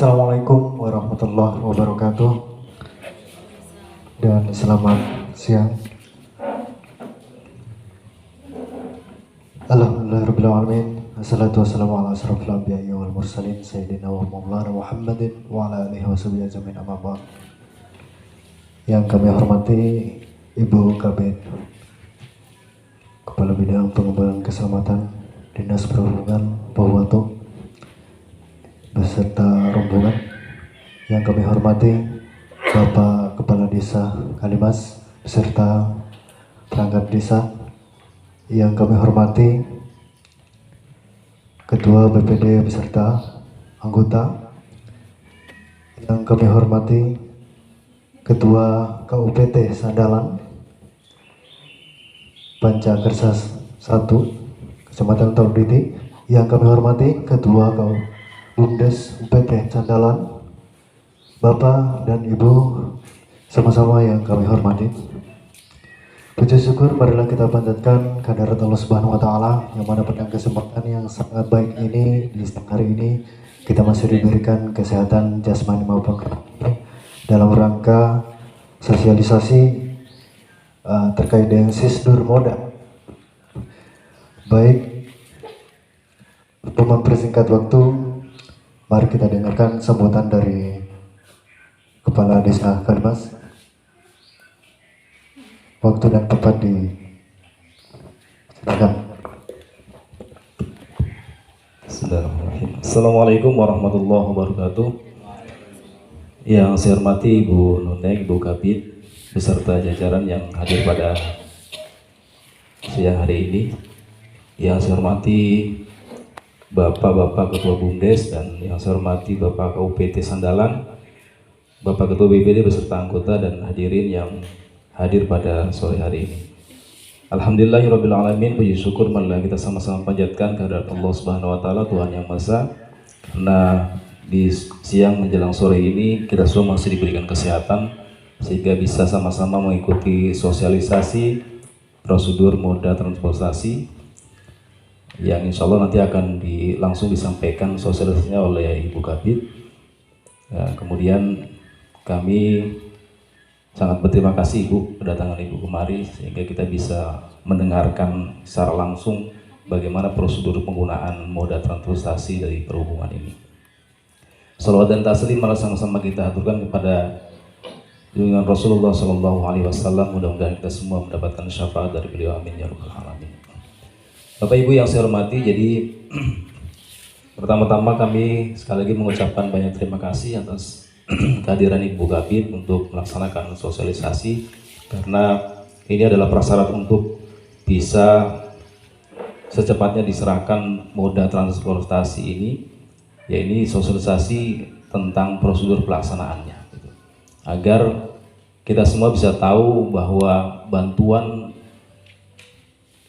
Assalamualaikum warahmatullahi wabarakatuh dan selamat siang. Alhamdulillahirrahmanirrahim. Assalatu wassalamu ala asrafil anbiya'i wal mursalin Sayyidina wa maulana Muhammadin wa ala alihi wa sahbihi ajma'in amma ba'd. Yang kami hormati Ibu Kabid Kepala Bidang Pengembangan Keselamatan Dinas Perhubungan Pohuwato beserta rombongan. Yang kami hormati Bapak Kepala Desa Kalimas beserta perangkat desa. Yang kami hormati Ketua BPD beserta anggota. Yang kami hormati Ketua KUPT Sandalan Pancakersa 1 Kecamatan Tauditi. Yang kami hormati Ketua BUMDes UPT Sandalan, Bapak dan Ibu sama-sama yang kami hormati. Puji syukur marilah kita panjatkan kehadirat Allah Subhanahu wa taala yang mana pada kesempatan yang sangat baik ini di siang hari ini kita masih diberikan kesehatan jasmani maupun rohani dalam rangka sosialisasi terkait dengan Sisdur Moda. Baik, untuk mempersingkat waktu, mari kita dengarkan sambutan dari Kepala Desa Kalimas. Waktu dan tempat silakan. Assalamualaikum warahmatullahi wabarakatuh. Yang saya hormati Ibu Nuneng, Ibu Kabid, beserta jajaran yang hadir pada siang hari ini. Yang saya hormati Bapak-Bapak Ketua BUMDes dan yang saya hormati Bapak KUPT Sandalan, Bapak Ketua BPD beserta anggota dan hadirin yang hadir pada sore hari ini. Alhamdulillahirabbil alamin, puji syukur marilah kita sama-sama panjatkan kehadirat Allah Subhanahu wa taala, Tuhan yang Maha, karena di siang menjelang sore ini kita semua masih diberikan kesehatan sehingga bisa sama-sama mengikuti sosialisasi prosedur moda transportasi yang insya Allah nanti akan langsung disampaikan sosialisasinya oleh Ibu Kabid. Ya, kemudian kami sangat berterima kasih Ibu kedatangan Ibu kemari sehingga kita bisa mendengarkan secara langsung bagaimana prosedur penggunaan moda transportasi dari perhubungan ini. Salawat dan taslim malah sama-sama kita aturkan kepada junjungan Rasulullah SAW. Mudah-mudahan kita semua mendapatkan syafaat dari beliau, amin ya rabbal alamin. Bapak Ibu yang saya hormati, jadi pertama-tama kami sekali lagi mengucapkan banyak terima kasih atas kehadiran Ibu Kabid untuk melaksanakan sosialisasi, karena ini adalah prasyarat untuk bisa secepatnya diserahkan moda transportasi ini, yaitu sosialisasi tentang prosedur pelaksanaannya, gitu. Agar kita semua bisa tahu bahwa bantuan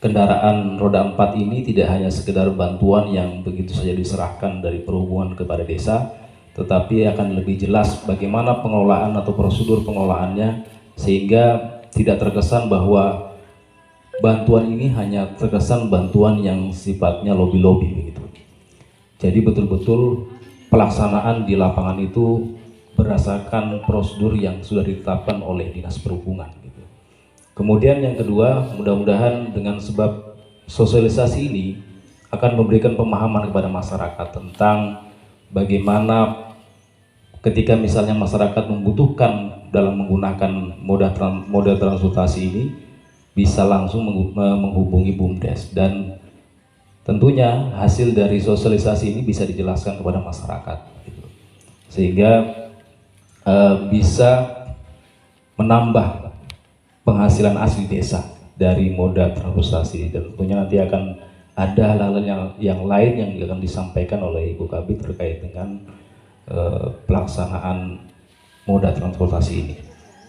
kendaraan roda 4 ini tidak hanya sekedar bantuan yang begitu saja diserahkan dari perhubungan kepada desa, tetapi akan lebih jelas bagaimana pengelolaan atau prosedur pengelolaannya sehingga tidak terkesan bahwa bantuan ini hanya terkesan bantuan yang sifatnya lobby-lobby begitu. Jadi betul-betul pelaksanaan di lapangan itu berdasarkan prosedur yang sudah ditetapkan oleh Dinas Perhubungan gitu. Kemudian yang kedua, mudah-mudahan dengan sebab sosialisasi ini akan memberikan pemahaman kepada masyarakat tentang bagaimana ketika misalnya masyarakat membutuhkan dalam menggunakan moda transportasi ini bisa langsung menghubungi BUMDes, dan tentunya hasil dari sosialisasi ini bisa dijelaskan kepada masyarakat gitu. Sehingga bisa menambah penghasilan asli desa dari moda transportasi, dan tentunya nanti akan ada hal-hal yang lain yang akan disampaikan oleh Ibu Kabid terkait dengan pelaksanaan moda transportasi ini.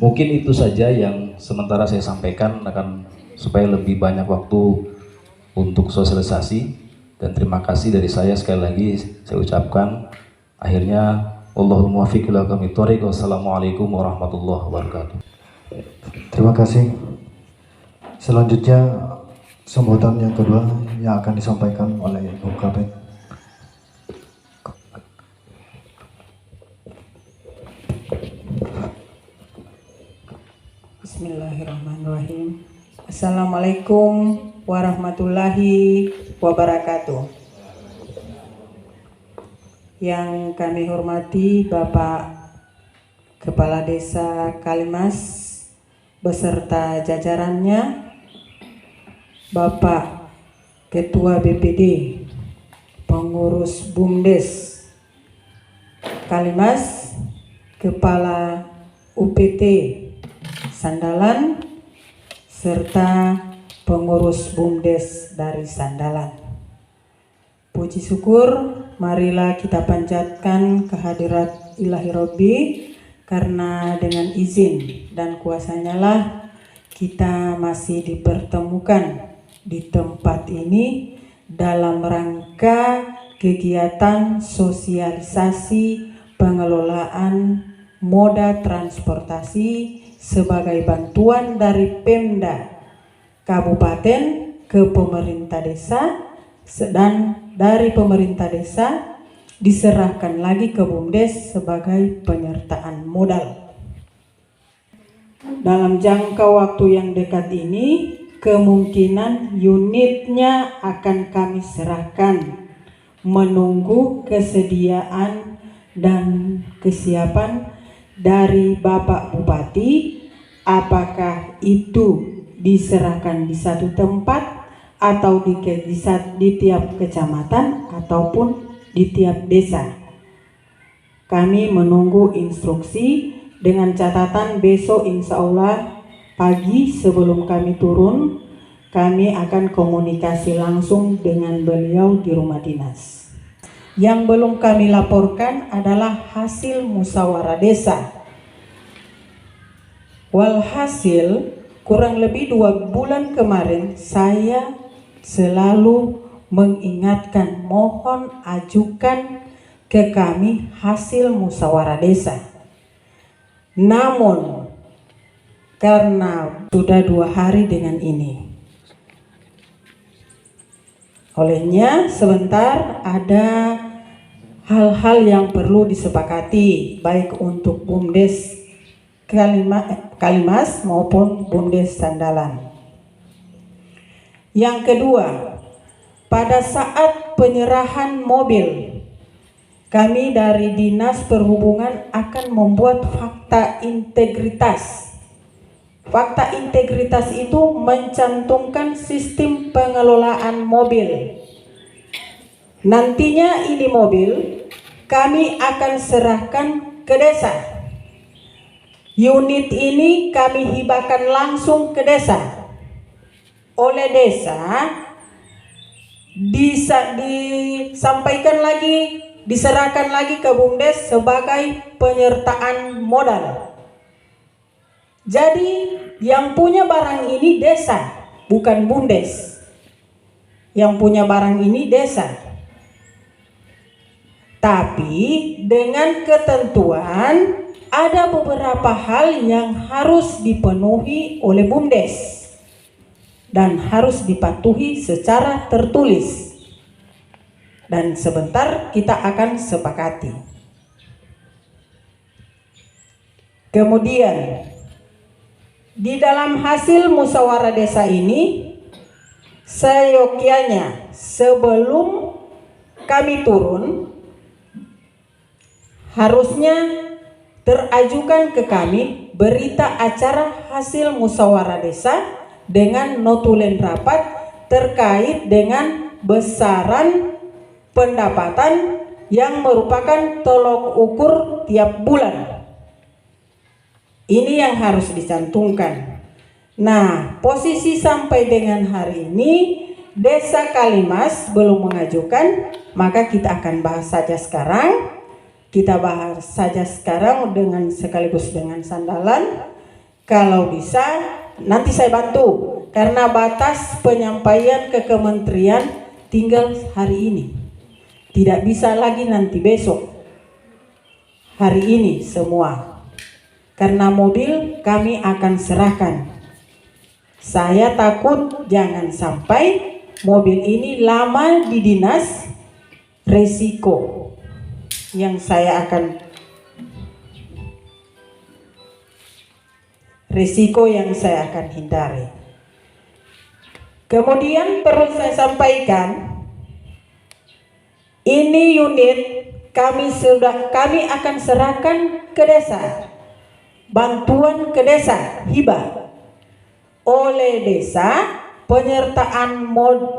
Mungkin itu saja yang sementara saya sampaikan, akan supaya lebih banyak waktu untuk sosialisasi, dan terima kasih dari saya sekali lagi saya ucapkan. Akhirnya Allahul muwaffiq ila aqwamit thoriq. Wassalamualaikum warahmatullahi wabarakatuh. Terima kasih. Selanjutnya sambutan yang kedua yang akan disampaikan oleh Ibu Kabid. Bismillahirrahmanirrahim. Assalamualaikum warahmatullahi wabarakatuh. Yang kami hormati Bapak Kepala Desa Kalimas beserta jajarannya, Bapak Ketua BPD, Pengurus BUMDes Kalimas, Kepala UPT Sandalan, serta pengurus BUMDes dari Sandalan. Puji syukur, marilah kita panjatkan kehadirat Ilahi Robbi, karena dengan izin dan kuasanya lah kita masih dipertemukan di tempat ini dalam rangka kegiatan sosialisasi pengelolaan moda transportasi sebagai bantuan dari Pemda Kabupaten ke pemerintah desa, dan dari pemerintah desa diserahkan lagi ke BUMDes sebagai penyertaan modal. Dalam jangka waktu yang dekat ini, kemungkinan unitnya akan kami serahkan, menunggu kesediaan dan kesiapan dari Bapak Bupati, apakah itu diserahkan di satu tempat atau di tiap kecamatan ataupun di tiap desa. Kami menunggu instruksi, dengan catatan besok insya Allah pagi sebelum kami turun, kami akan komunikasi langsung dengan beliau di rumah dinas. Yang belum kami laporkan adalah hasil musyawarah desa. Walhasil kurang lebih 2 bulan kemarin saya selalu mengingatkan, mohon ajukan ke kami hasil musyawarah desa. Namun karena sudah 2 hari dengan ini, olehnya sebentar ada hal-hal yang perlu disepakati baik untuk BUMDes Kalimas maupun BUMDes Sandalan. Yang kedua, pada saat penyerahan mobil, kami dari Dinas Perhubungan akan membuat fakta integritas. Fakta integritas itu mencantumkan sistem pengelolaan mobil. Nantinya ini mobil kami akan serahkan ke desa. Unit ini kami hibahkan langsung ke desa. Oleh desa disampaikan lagi, diserahkan lagi ke BUMDes sebagai penyertaan modal. Jadi yang punya barang ini desa, bukan BUMDes. Yang punya barang ini desa. Tapi dengan ketentuan ada beberapa hal yang harus dipenuhi oleh BUMDes dan harus dipatuhi secara tertulis. Dan sebentar kita akan sepakati. Kemudian di dalam hasil musyawarah desa ini, seyogyanya sebelum kami turun, harusnya terajukan ke kami berita acara hasil musyawarah desa dengan notulen rapat terkait dengan besaran pendapatan yang merupakan tolok ukur tiap bulan. Ini yang harus dicantumkan. Nah, posisi sampai dengan hari ini Desa Kalimas belum mengajukan, maka kita akan bahas saja sekarang. Kita bahas saja sekarang dengan sekaligus dengan Sandalan. Kalau bisa nanti saya bantu, karena batas penyampaian ke kementerian tinggal hari ini. Tidak bisa lagi nanti besok. Hari ini semua. Karena mobil kami akan serahkan. Saya takut jangan sampai mobil ini lama di dinas, resiko yang saya akan risiko yang saya akan hindari. Kemudian perlu saya sampaikan, ini unit kami akan serahkan ke desa, bantuan ke desa, hibah oleh desa,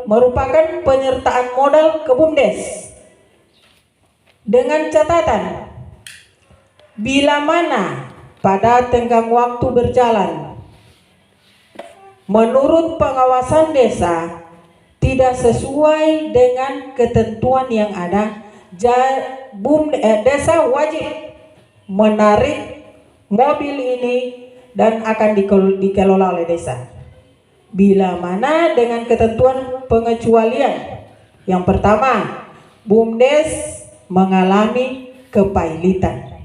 merupakan penyertaan modal ke BUMDes dengan catatan bila mana pada tenggang waktu berjalan menurut pengawasan desa tidak sesuai dengan ketentuan yang ada, desa wajib menarik mobil ini dan akan dikelola oleh desa. Bila mana dengan ketentuan pengecualian. Yang pertama, BUMDes mengalami kepailitan.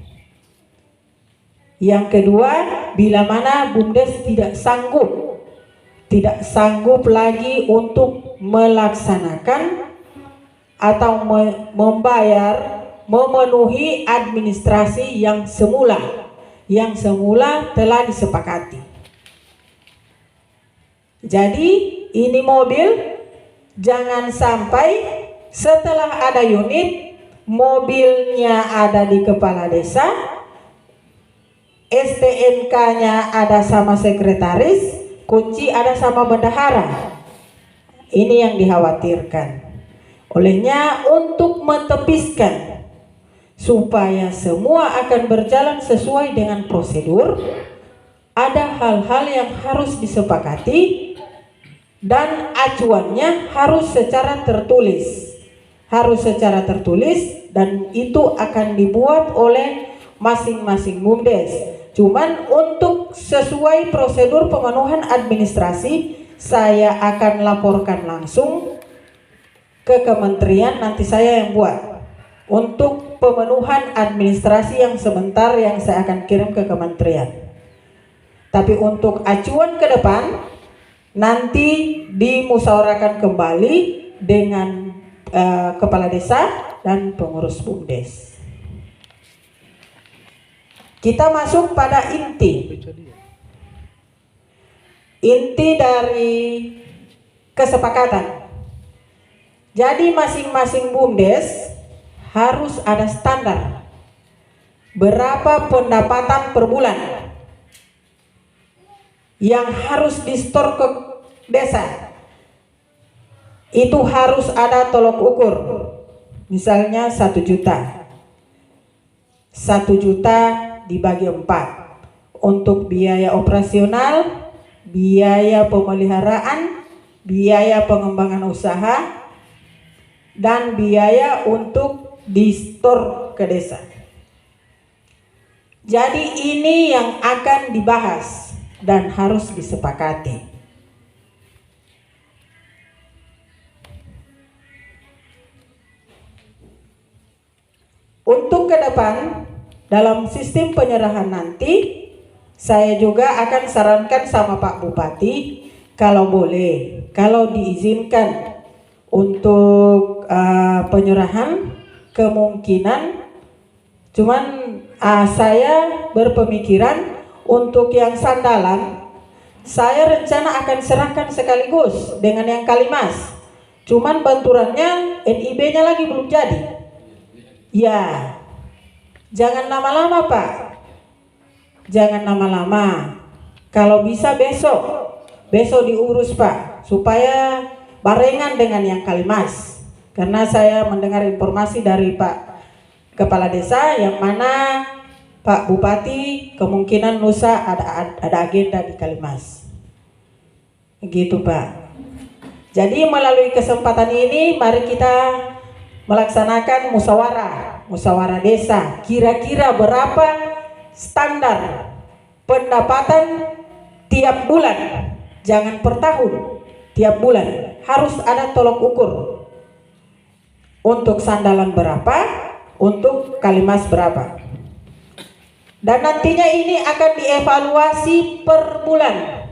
Yang kedua, bila mana BUMDes tidak sanggup lagi untuk melaksanakan atau memenuhi administrasi yang semula telah disepakati. Jadi ini mobil jangan sampai setelah ada unit, mobilnya ada di kepala desa, STNK-nya ada sama sekretaris, kunci ada sama bendahara. Ini yang dikhawatirkan. Olehnya untuk mentepiskan supaya semua akan berjalan sesuai dengan prosedur, ada hal-hal yang harus disepakati dan acuannya harus secara tertulis. Dan itu akan dibuat oleh masing-masing BUMDes. Cuman untuk sesuai prosedur pemenuhan administrasi, saya akan laporkan langsung ke kementerian, nanti saya yang buat untuk pemenuhan administrasi yang sebentar yang saya akan kirim ke kementerian. Tapi untuk acuan ke depan nanti dimusyawarahkan kembali dengan kepala desa dan pengurus BUMDes. Kita masuk pada inti dari kesepakatan. Jadi masing-masing BUMDes harus ada standar berapa pendapatan per bulan yang harus di-store ke desa. Itu harus ada tolok ukur. Misalnya 1 juta. 1 juta dibagi 4 untuk biaya operasional, biaya pemeliharaan, biaya pengembangan usaha, dan biaya untuk di-store ke desa. Jadi ini yang akan dibahas dan harus disepakati. Untuk ke depan dalam sistem penyerahan nanti, saya juga akan sarankan sama Pak Bupati kalau boleh, kalau diizinkan untuk penyerahan kemungkinan, cuman saya berpemikiran untuk yang Sandalan, saya rencana akan serahkan sekaligus dengan yang Kalimas. Cuman benturannya NIB-nya lagi belum jadi. Ya, jangan lama-lama Pak. Jangan lama-lama. Kalau bisa besok diurus Pak, supaya barengan dengan yang Kalimas. Karena saya mendengar informasi dari Pak Kepala Desa yang mana Pak Bupati kemungkinan lusa ada agenda di Kalimas. Begitu Pak. Jadi melalui kesempatan ini mari kita melaksanakan musyawarah desa. Kira-kira berapa standar pendapatan tiap bulan, jangan per tahun, tiap bulan harus ada tolok ukur. Untuk Sandalan berapa, untuk Kalimas berapa. Dan nantinya ini akan dievaluasi per bulan.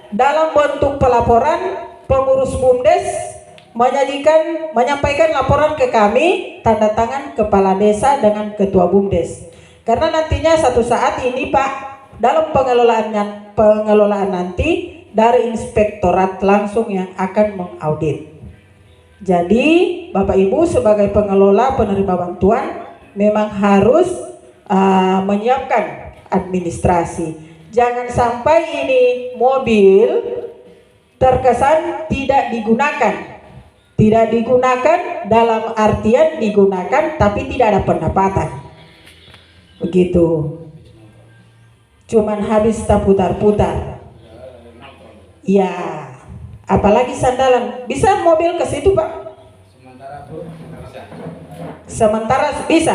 Dalam bentuk pelaporan, pengurus BUMDes menyampaikan laporan ke kami, tanda tangan kepala desa dengan ketua BUMDes. Karena nantinya satu saat ini Pak, dalam pengelolaan nanti dari inspektorat langsung yang akan mengaudit. Jadi Bapak Ibu sebagai pengelola penerima bantuan memang harus menyiapkan administrasi. Jangan sampai ini mobil terkesan tidak digunakan. Tidak digunakan dalam artian digunakan tapi tidak ada pendapatan. Begitu. Cuman habis tak putar-putar. Ya, apalagi sandalan. Bisa mobil ke situ, Pak? Sementara bisa.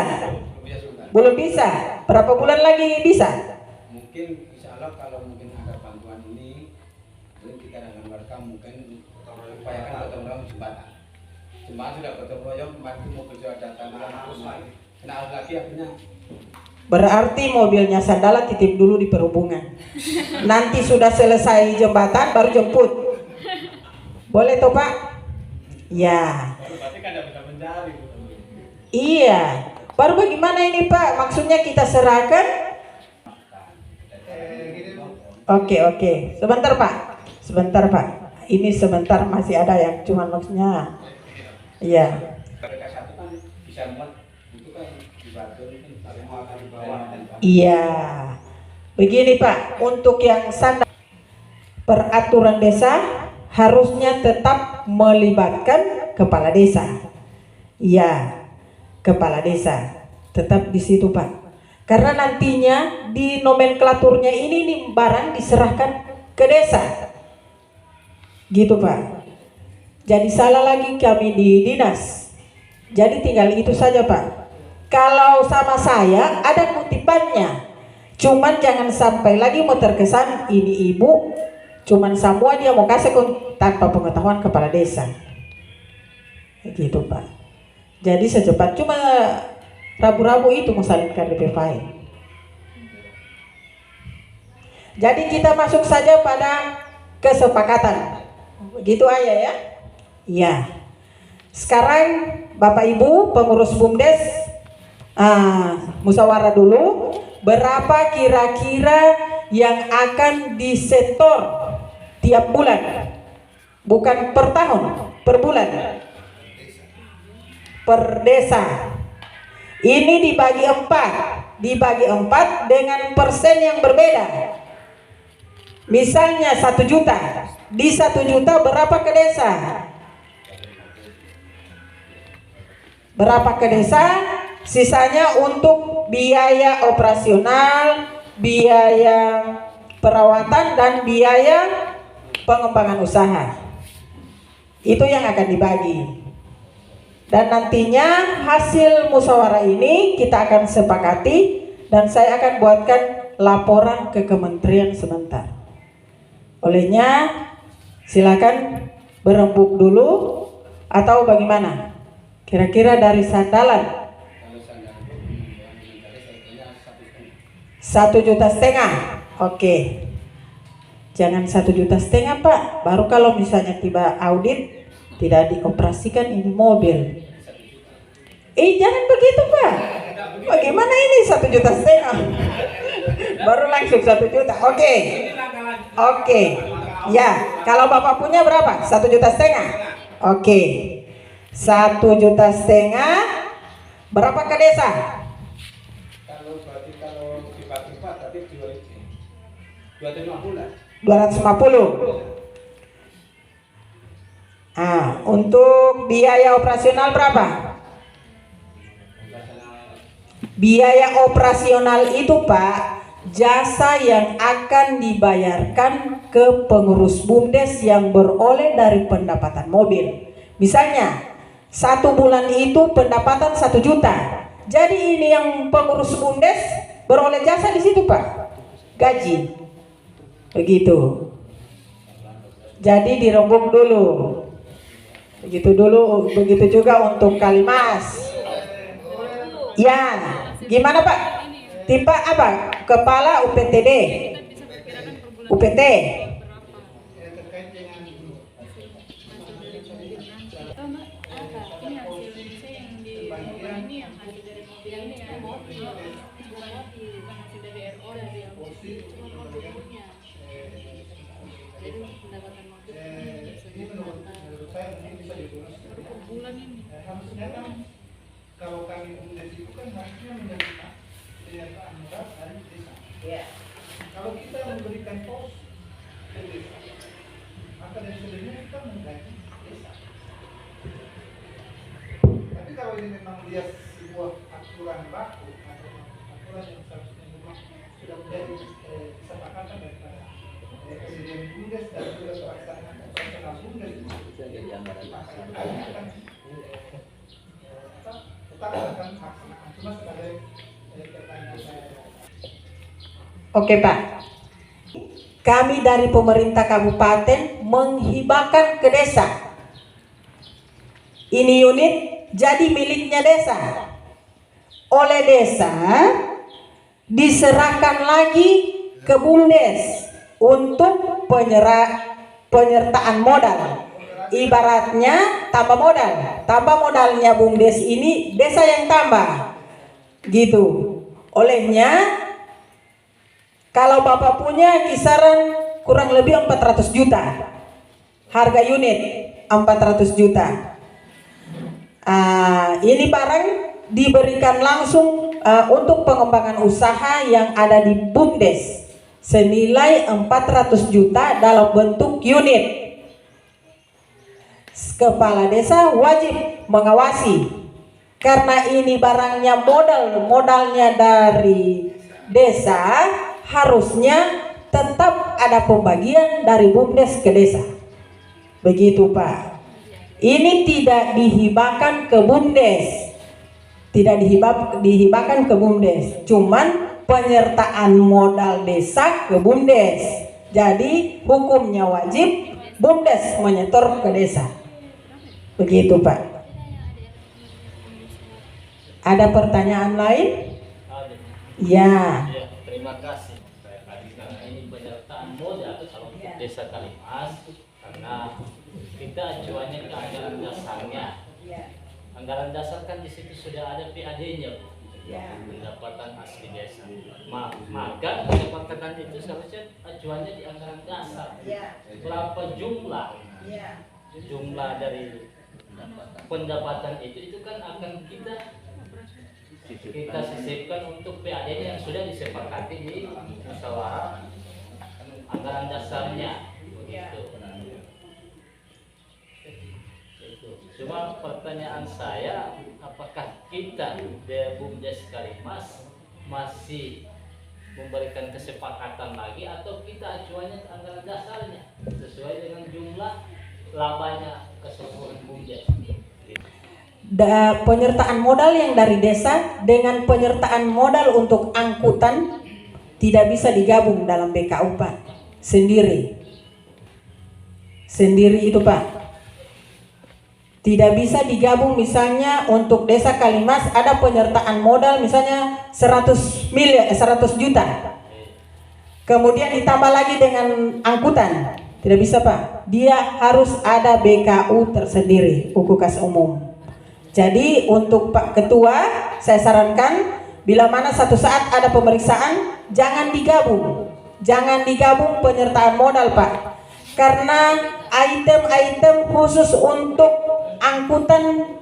Belum bisa. Berapa bulan lagi bisa? Mungkin insya Allah kalau mungkin ada bantuan ini, mungkin kita dengan warga mungkin upayakan gotong royong jembatan. Jembatan sudah gotong royong, kemarin mobil sudah datang kena lagi akhirnya. Berarti mobilnya sandalan titip dulu di perhubungan. Nanti sudah selesai jembatan baru jemput. Boleh toh Pak? Ya. Berarti kan tidak bisa mencari. Iya. Baru bagaimana ini Pak? Maksudnya kita serahkan? Oke. Sebentar Pak. Ini sebentar masih ada yang cuman maksudnya. Iya. Iya. Begini Pak, untuk yang sandal peraturan desa harusnya tetap melibatkan kepala desa. Iya. Kepala desa tetap di situ Pak, karena nantinya di nomenklaturnya ini barang diserahkan ke desa gitu Pak. Jadi salah lagi kami di dinas, jadi tinggal itu saja Pak. Kalau sama saya ada kutipannya, cuman jangan sampai lagi mau terkesan ini ibu cuman semua dia mau kasih tanpa pengetahuan kepala desa gitu Pak. Jadi secepat cuma rabu-rabu itu mau salin KTP file. Jadi kita masuk saja pada kesepakatan. Begitu aja ya. Iya. Sekarang Bapak Ibu pengurus BUMDes musyawarah dulu. Berapa kira-kira yang akan disetor tiap bulan? Bukan per tahun, per bulan. Per desa. Ini dibagi 4 dengan persen yang berbeda. Misalnya 1 juta, di 1 juta berapa ke desa? Berapa ke desa? Sisanya untuk biaya operasional, biaya perawatan dan biaya pengembangan usaha. Itu yang akan dibagi. Dan nantinya hasil musyawarah ini kita akan sepakati dan saya akan buatkan laporan ke kementerian sebentar. Olehnya silakan berembuk dulu atau bagaimana? Kira-kira dari sandalan 1,5 juta. Oke. Jangan 1,5 juta Pak. Baru kalau misalnya tiba audit tidak dioperasikan ini mobil. Jangan begitu Pak. Bagaimana ini 1,5 juta? Baru langsung 1 juta. Oke. Ya, kalau Bapak punya berapa? 1,5 juta. Oke. 1,5 juta. Berapa ke desa? Kalau dibagi 4 tapi 250. 250. Untuk biaya operasional berapa? Biaya operasional itu Pak, jasa yang akan dibayarkan ke pengurus BUMDes yang beroleh dari pendapatan mobil. Misalnya 1 bulan itu pendapatan 1 juta. Jadi ini yang pengurus BUMDes beroleh jasa di situ Pak, gaji. Begitu. Jadi dirembuk dulu. Begitu juga untuk Kalimas. Ya, gimana Pak? Tipe apa? Kepala UPTD. UPT. yang ini ya bukan hasil dari RO dari yang cuma mau bentuknya. Jadi pendapatan motif biasanya menurut saya mungkin bisa ditulis per bulan ini. harusnya kan kalau kami bumdes itu kan harusnya menerima penyertaan modal dari desa. Kalau kita memberikan pos ke desa, maka dari sebenarnya kita menggaji desa. Tapi kalau ini memang dia sebuah aturan baku atau aturan yang seharusnya memang sudah menjadi kesepakatan daripada presiden bumdes dan juga pelaksanaan operasional bumdes itu, tetap akan melaksanakan. Cuma sebagai pertanyaan saya. Oke Pak, kami dari pemerintah kabupaten menghibahkan ke desa. Ini unit jadi miliknya desa. Oleh desa diserahkan lagi ke bumdes untuk penyertaan modal. Ibaratnya tambah modalnya bumdes ini desa yang tambah, gitu. Olehnya kalau Bapak punya kisaran kurang lebih 400 juta harga unit 400 juta. Ini barang diberikan langsung untuk pengembangan usaha yang ada di bumdes senilai 400 juta dalam bentuk unit. Kepala desa wajib mengawasi karena ini barangnya modalnya dari desa, harusnya tetap ada pembagian dari bumdes ke desa. Begitu Pak. Ini tidak dihibahkan ke bumdes. Tidak dihibahkan ke bumdes. Cuman penyertaan modal desa ke bumdes. Jadi hukumnya wajib bumdes menyetor ke desa. Begitu Pak. Ada pertanyaan lain? Ya. Terima kasih. Karena ini penyertaan modal kalau untuk desa Kalimas, karena kita acuannya ke anggaran dasarnya. Anggaran dasar kan di situ sudah ada PAD-nya, pendapatan asli desa. Maka pendapatan itu seharusnya acuannya di anggaran dasar. Berapa jumlah dari pendapatan itu kan akan kita sisipkan untuk PAD yang sudah disepakati di musyawarah anggaran dasarnya, begitu. Cuma pertanyaan saya, apakah kita di Bumdes Kalimas masih memberikan kesepakatan lagi atau kita acuannya ke anggaran dasarnya sesuai dengan jumlah labanya keseluruhan Bumdes? Penyertaan modal yang dari desa dengan penyertaan modal untuk angkutan tidak bisa digabung dalam BKU Pak. Sendiri itu Pak. Tidak bisa digabung. Misalnya untuk desa Kalimas ada penyertaan modal misalnya 100 juta. Kemudian ditambah lagi dengan angkutan. Tidak bisa Pak. Dia harus ada BKU tersendiri, buku kas umum. Jadi untuk Pak Ketua saya sarankan bila mana satu saat ada pemeriksaan jangan digabung penyertaan modal Pak, karena item-item khusus untuk angkutan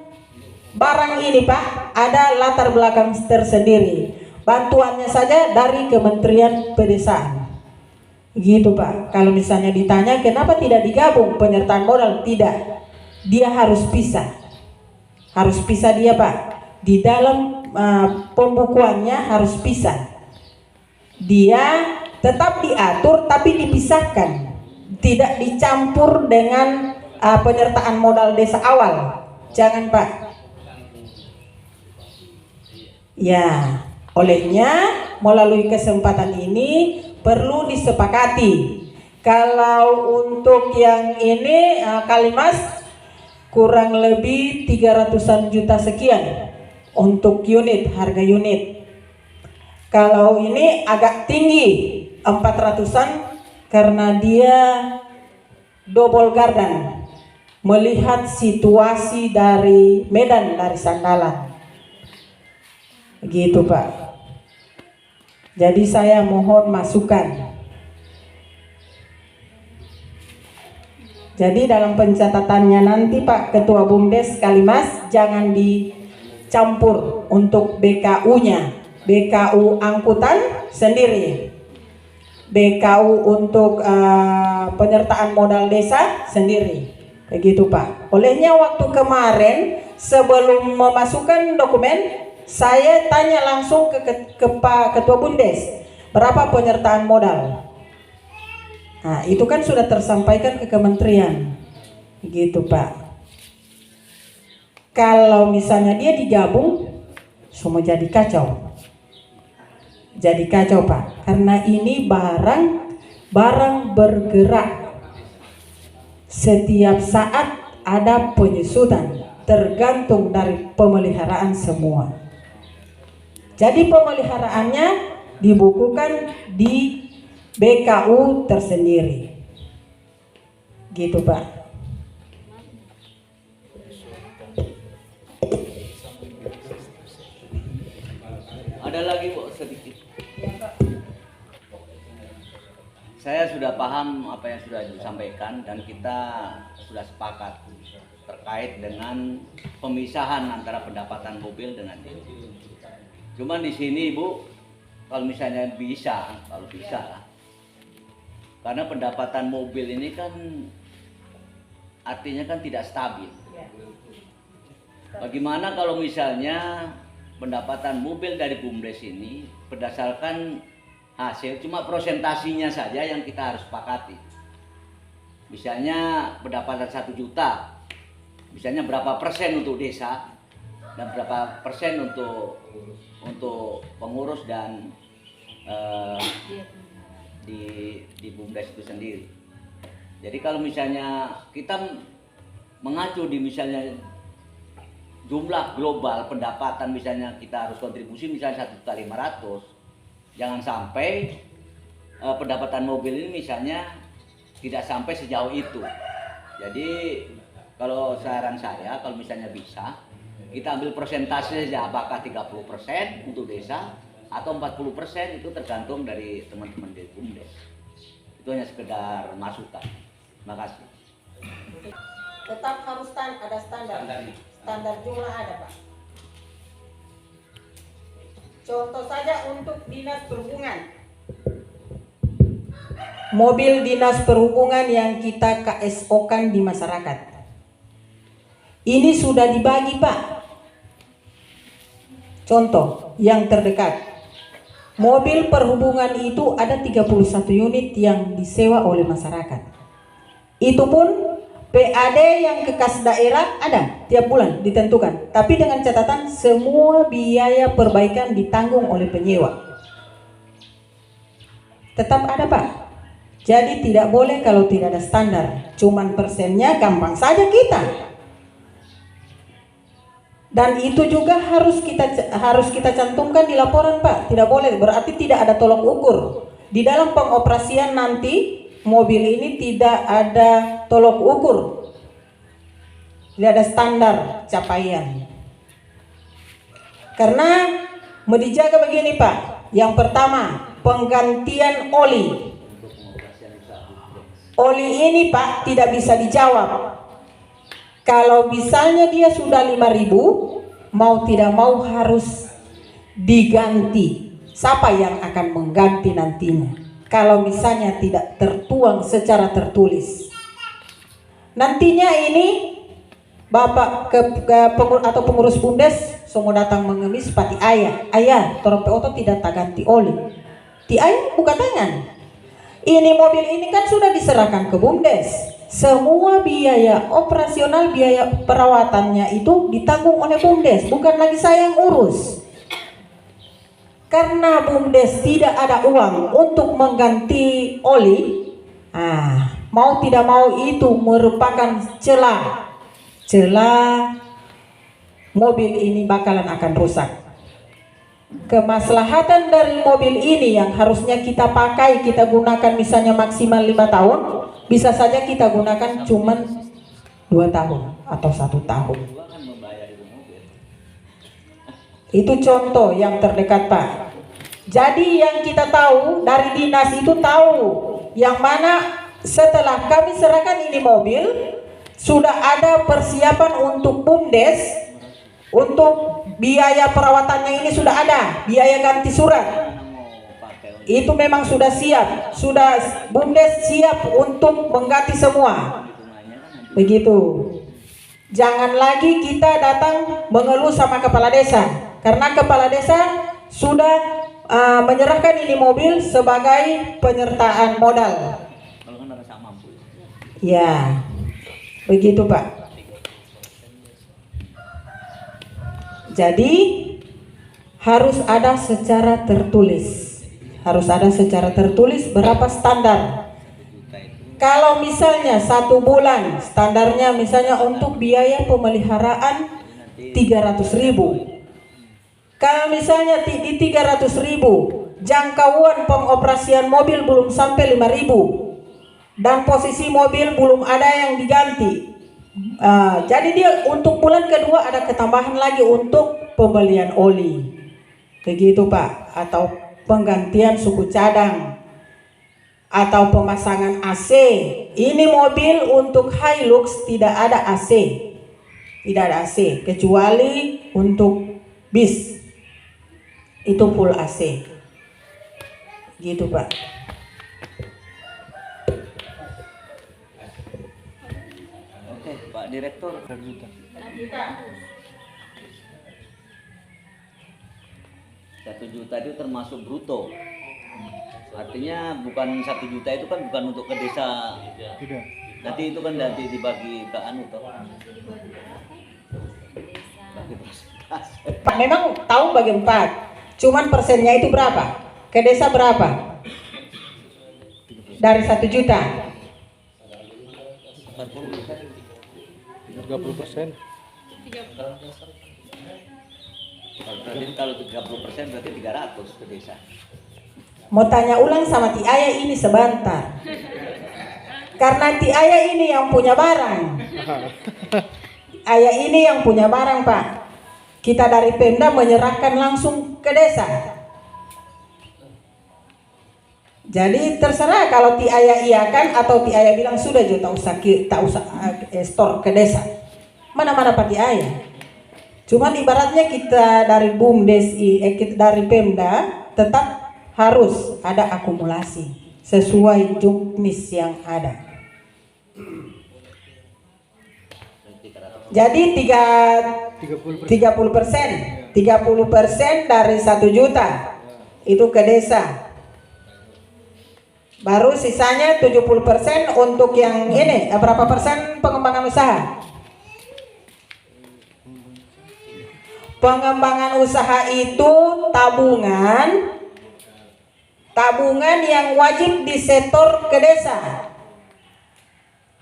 barang ini Pak ada latar belakang tersendiri, bantuannya saja dari Kementerian Pedesaan gitu Pak. Kalau misalnya ditanya kenapa tidak digabung penyertaan modal, tidak, dia harus pisah dia Pak, di dalam pembukuannya harus pisah. Dia tetap diatur tapi dipisahkan, tidak dicampur dengan penyertaan modal desa awal. Jangan Pak. Ya, olehnya melalui kesempatan ini perlu disepakati. Kalau untuk yang ini Kalimas kurang lebih 300-an juta sekian untuk harga unit. Kalau ini agak tinggi 400-an karena dia double garden, melihat situasi dari Medan, dari Sandalan. Gitu Pak. Jadi saya mohon masukan. Jadi dalam pencatatannya nanti Pak Ketua BUMDes Kalimas jangan dicampur untuk BKU-nya. BKU angkutan sendiri, BKU untuk penyertaan modal desa sendiri. Begitu Pak. Olehnya waktu kemarin sebelum memasukkan dokumen, saya tanya langsung ke Pak Ketua BUMDes, berapa penyertaan modal? Nah, itu kan sudah tersampaikan ke kementerian. Gitu Pak. Kalau misalnya dia digabung, semua jadi kacau. Jadi kacau Pak. Karena ini barang bergerak. Setiap saat ada penyusutan, tergantung dari pemeliharaan semua. Jadi pemeliharaannya dibukukan di BKU tersendiri. Gitu Pak. Ada lagi Bu sedikit. Saya sudah paham apa yang sudah disampaikan dan kita sudah sepakat terkait dengan pemisahan antara pendapatan mobil dengan ini. Cuman di sini Bu, kalau misalnya bisa, kalau bisa, karena pendapatan mobil ini kan artinya kan tidak stabil. Bagaimana kalau misalnya pendapatan mobil dari BUMDes ini berdasarkan hasil, cuma prosentasinya saja yang kita harus sepakati. Misalnya pendapatan 1 juta, misalnya berapa persen untuk desa dan berapa persen untuk pengurus dan di BUMDes itu sendiri. Jadi kalau misalnya kita mengacu di misalnya jumlah global pendapatan, misalnya kita harus kontribusi misalnya 1.500.000, jangan sampai pendapatan mobil ini misalnya tidak sampai sejauh itu. Jadi kalau saran saya, kalau misalnya bisa kita ambil persentase saja, apakah 30% untuk desa atau 40%, itu tergantung dari teman-teman di BUMDes. Itu hanya sekedar masukan. Terima kasih. Tetap harus ada standar. Standar jumlah ada Pak. Contoh saja untuk dinas perhubungan. Mobil dinas perhubungan yang kita KSO-kan di masyarakat. Ini sudah dibagi Pak. Contoh yang terdekat. Mobil perhubungan itu ada 31 unit yang disewa oleh masyarakat. Itu pun PAD yang ke kas daerah ada tiap bulan ditentukan. Tapi dengan catatan semua biaya perbaikan ditanggung oleh penyewa. Tetap ada Pak. Jadi tidak boleh kalau tidak ada standar. Cuman persennya gampang saja kita. Dan itu juga harus kita cantumkan di laporan Pak. Tidak boleh, berarti tidak ada tolok ukur. Di dalam pengoperasian nanti mobil ini tidak ada tolok ukur. Tidak ada standar capaian. Karena mau dijaga begini Pak. Yang pertama, penggantian oli. Oli ini Pak tidak bisa dijawab. Kalau misalnya dia sudah 5.000, mau tidak mau harus diganti. Siapa yang akan mengganti nantinya? Kalau misalnya tidak tertuang secara tertulis. Nantinya ini Bapak atau pengurus BUMDes semua datang mengemis pati ayah, torong POTO tidak tak ganti oli. Ti ayah buka tangan. Ini mobil ini kan sudah diserahkan ke BUMDes. Semua biaya operasional, biaya perawatannya itu ditanggung oleh BUMDes, bukan lagi saya yang urus. Karena BUMDes tidak ada uang untuk mengganti oli, mau tidak mau itu merupakan celah mobil ini bakalan akan rusak. Kemaslahatan dari mobil ini yang harusnya kita pakai, kita gunakan misalnya maksimal 5 tahun, bisa saja kita gunakan cuman 2 tahun atau 1 tahun. Itu contoh yang terdekat Pak. Jadi yang kita tahu dari dinas itu tahu yang mana setelah kami serahkan ini mobil sudah ada persiapan untuk BUMDes, untuk biaya perawatannya ini sudah ada, biaya ganti surat. Itu memang sudah siap, sudah BUMDes siap untuk mengganti semua. Begitu. Jangan lagi kita datang mengeluh sama kepala desa, karena kepala desa sudah menyerahkan ini mobil sebagai penyertaan modal. Ya, begitu Pak. Jadi harus ada secara tertulis. Harus ada secara tertulis berapa standar. Kalau misalnya 1 bulan standarnya misalnya untuk biaya pemeliharaan 300.000. Kalau misalnya di 300.000 jangkauan pengoperasian mobil belum sampai 5.000 dan posisi mobil belum ada yang diganti. Jadi dia untuk bulan kedua ada ketambahan lagi untuk pembelian oli. Begitu Pak, atau penggantian suku cadang atau pemasangan AC. Ini mobil untuk Hilux tidak ada AC. Tidak ada AC kecuali untuk bis. Itu full AC. Gitu Pak. Oke, Pak Direktur. 1 juta itu termasuk bruto. Artinya bukan 1 juta itu kan bukan untuk ke desa. Tidak. Nanti itu kan nanti dibagi ke anu toh. Bagi persentase. Pak memang tahu bagi 4. Cuman persennya itu berapa? Ke desa berapa? Dari 1 juta. 30%. Berarti kalau 30% berarti 300 ke desa. Mau tanya ulang sama Ti Ayah ini sebentar. Karena Ti Ayah ini yang punya barang. Ayah ini yang punya barang Pak. Kita dari Pemda menyerahkan langsung ke desa. Jadi terserah kalau Ti Ayah iakan atau Ti Ayah bilang sudah jo tak usah store ke desa. Mana-mana Pak Ti Ayah. Cuman ibaratnya kita dari BUMDes, kita dari Pemda tetap harus ada akumulasi sesuai juknis yang ada. Jadi 30% dari 1 juta itu ke desa. Baru sisanya 70% untuk yang ini. Berapa persen pengembangan usaha? Pengembangan usaha itu tabungan yang wajib disetor ke desa.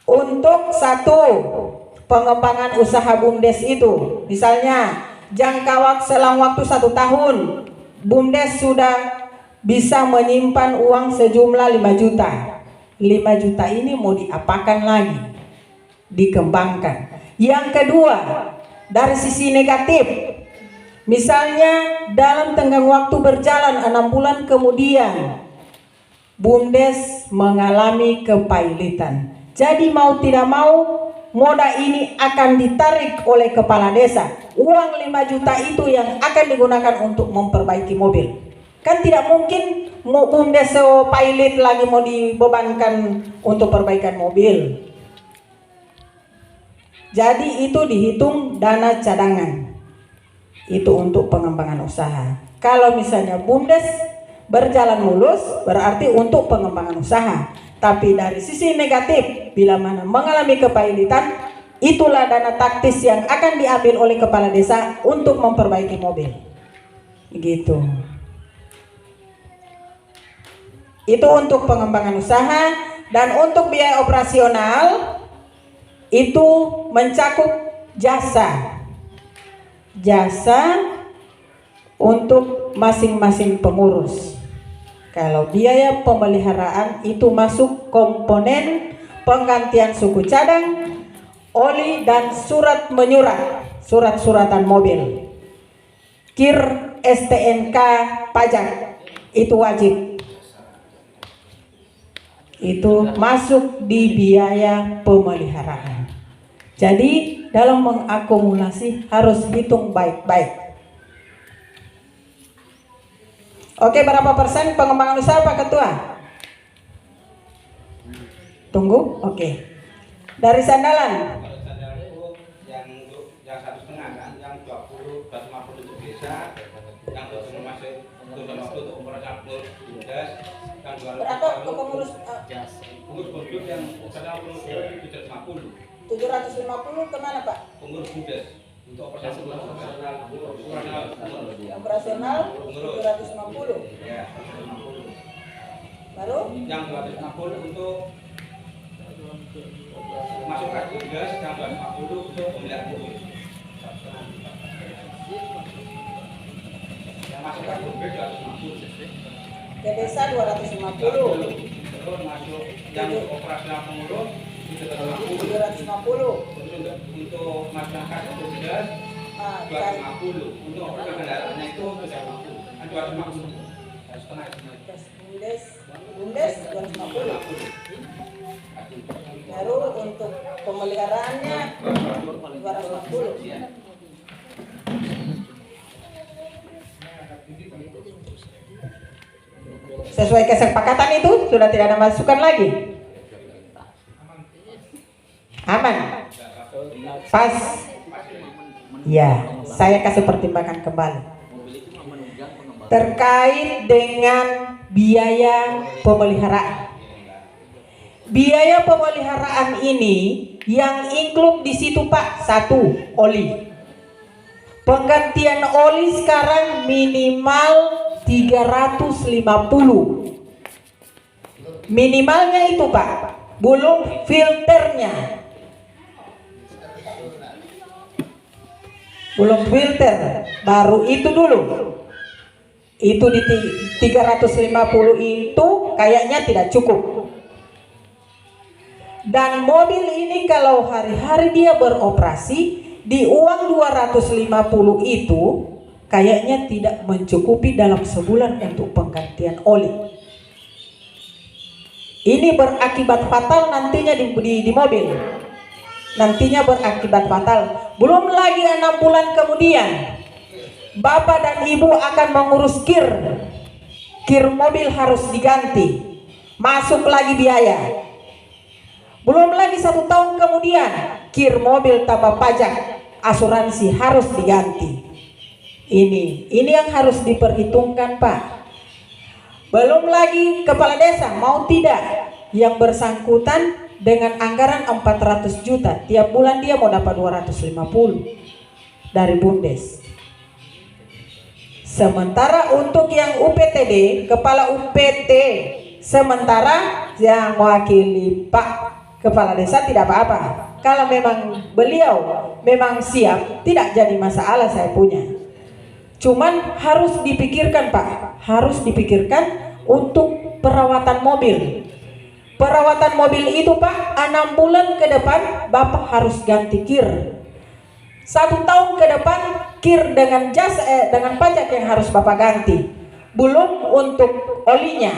Untuk 1 pengembangan usaha BUMDes itu, misalnya jangka waktu selang waktu 1 tahun, BUMDes sudah bisa menyimpan uang sejumlah 5 juta. 5 juta ini mau diapakan lagi? Dikembangkan. Yang kedua, dari sisi negatif, misalnya dalam tenggang waktu berjalan 6 bulan kemudian, BUMDes mengalami kepailitan. Jadi mau tidak mau, moda ini akan ditarik oleh kepala desa. Uang 5 juta itu yang akan digunakan untuk memperbaiki mobil. Kan tidak mungkin BUMDes pilot lagi mau dibebankan untuk perbaikan mobil. Jadi itu dihitung dana cadangan. Itu untuk pengembangan usaha. Kalau misalnya BUMDes berjalan mulus, berarti untuk pengembangan usaha. Tapi dari sisi negatif, bila mana mengalami kepailitan, itulah dana taktis yang akan diambil oleh kepala desa untuk memperbaiki mobil. Begitu. Itu untuk pengembangan usaha. Dan untuk biaya operasional itu mencakup jasa untuk masing-masing pengurus. Kalau biaya pemeliharaan itu masuk komponen penggantian suku cadang, oli dan surat menyurat, surat-suratan mobil. KIR STNK pajak itu wajib. Itu masuk di biaya pemeliharaan. Jadi dalam mengakumulasi harus hitung baik-baik. Oke, berapa persen pengembangan usaha Pak Ketua? Tunggu, oke. Dari Sandalan. Kalau Sandalan itu yang 1,5 kan, yang 20, 250 untuk desa, yang 20 masuk 250 untuk operasional BUMDes, yang 200 Berapa untuk pengurus? pengurus BUMDes yang sedang pengurus 750. 750 kemana Pak? Pengurus BUMDes untuk operasional Operasional 750. ya 750. Baru Yang 250 untuk masuk ke BUMDes, yang 250 untuk pemilihan BUMDes. Yang masuk ke BUMDes 250. ke desa 250. Terus masuk yang operasional pengurus 750. 750. Untuk masyarakat BUMDes 250. Untuk operasional kendaraannya itu 250. Kan 250. Setengah Bumdes 250. Baru untuk pemeliharaannya 250. Sesuai kesepakatan itu sudah tidak ada masukan lagi. Aman. Pas. Ya, saya kasih pertimbangan kembali. Terkait dengan biaya pemeliharaan. Biaya pemeliharaan ini yang include di situ Pak, 1, oli. Penggantian oli sekarang minimal 350. Minimalnya itu Pak, belum filternya. Belum filter, baru itu dulu. Itu di 350 itu kayaknya tidak cukup. Dan mobil ini kalau hari-hari dia beroperasi di uang 250 itu kayaknya tidak mencukupi dalam sebulan untuk penggantian oli. Ini berakibat fatal nantinya di mobil. Nantinya berakibat fatal. Belum lagi 6 bulan kemudian Bapak dan Ibu akan mengurus KIR. KIR mobil harus diganti. Masuk lagi biaya. Belum lagi 1 tahun kemudian KIR mobil tambah pajak, asuransi harus diganti. Ini yang harus diperhitungkan Pak. Belum lagi kepala desa mau tidak yang bersangkutan dengan anggaran 400 juta tiap bulan dia mau dapat 250 dari Bumdes. Sementara untuk yang UPTD, kepala UPT sementara yang mewakili Pak Kepala Desa tidak apa-apa. Kalau memang beliau memang siap, tidak jadi masalah saya punya. Cuman harus dipikirkan Pak, harus dipikirkan untuk perawatan mobil. Perawatan mobil itu Pak, 6 bulan ke depan Bapak harus ganti KIR. 1 tahun ke depan KIR dengan dengan pajak yang harus Bapak ganti. Belum untuk olinya,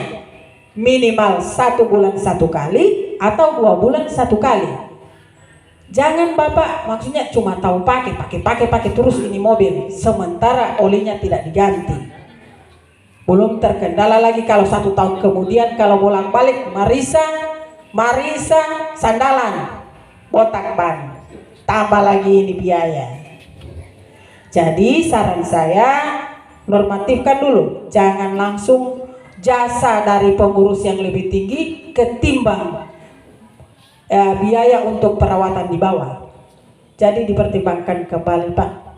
minimal 1 bulan 1 kali atau 2 bulan 1 kali. Jangan Bapak maksudnya cuma tahu pakai terus ini mobil, sementara olinya tidak diganti. Belum terkendala lagi kalau 1 tahun kemudian kalau bolak-balik Marisa Sandalan botak ban, tambah lagi ini biaya. Jadi saran saya normatifkan dulu, jangan langsung jasa dari pengurus yang lebih tinggi ketimbang biaya untuk perawatan di bawah. Jadi dipertimbangkan kembali Pak.